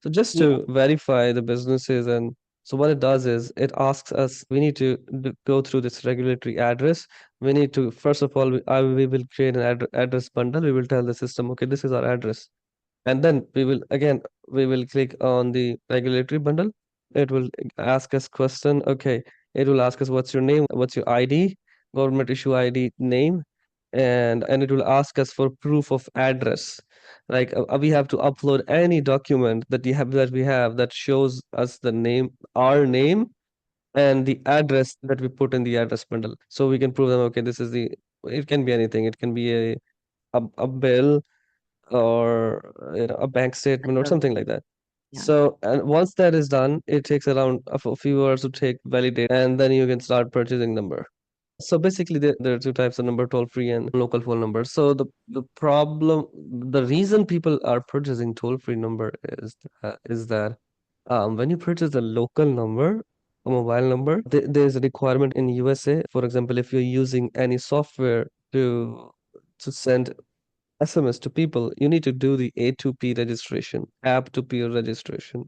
So just Yeah. to verify the businesses, and so what it does is it asks us, we need to go through this regulatory address. We need to, first of all, we will create an address bundle. We will tell the system, okay, this is our address. And then we will click on the regulatory bundle. It will ask us question. Okay, it will ask us what's your name, what's your ID, government issue ID name, and it will ask us for proof of address. Like we have to upload any document that we have that shows us the name, our name, and the address that we put in the address bundle. So we can prove them. Okay, this is the. It can be anything. It can be a bill, or a bank statement or So, something like that. yeah. So, and once that is done, it takes around a few hours to take validate, and then you can start purchasing number. So basically, there are two types of number: toll free and local phone number. So the reason people are purchasing toll free number is that when you purchase a local number, a mobile number, there's a requirement in USA. For example, if you're using any software to send SMS to people, you need to do the A2P registration, app to peer registration.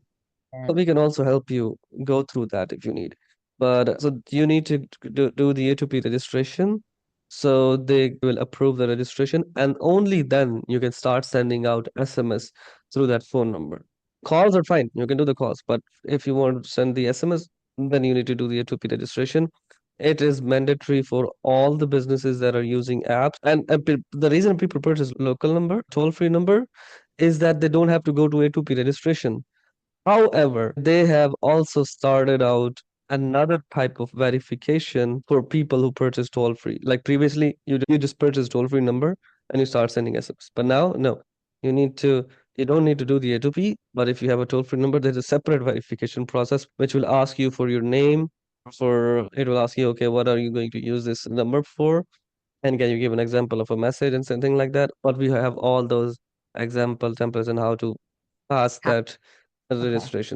So we can also help you go through that if you need. But so you need to do the A2P registration. So they will approve the registration, and only then you can start sending out SMS through that phone number. Calls are fine. You can do the calls, but if you want to send the SMS, then you need to do the A2P registration. It is mandatory for all the businesses that are using apps. And the reason people purchase local number, toll-free number, is that they don't have to go to A2P registration. However, they have also started out another type of verification for people who purchase toll free. Like previously, you just purchase toll free number and you start sending SMS. But now, no, you need to you don't need to do the A2P. But if you have a toll free number, there's a separate verification process which will ask you for your name. For it will ask you, okay, what are you going to use this number for? And can you give an example of a message and something like that? But we have all those example templates and how to pass Ah, that okay. registration.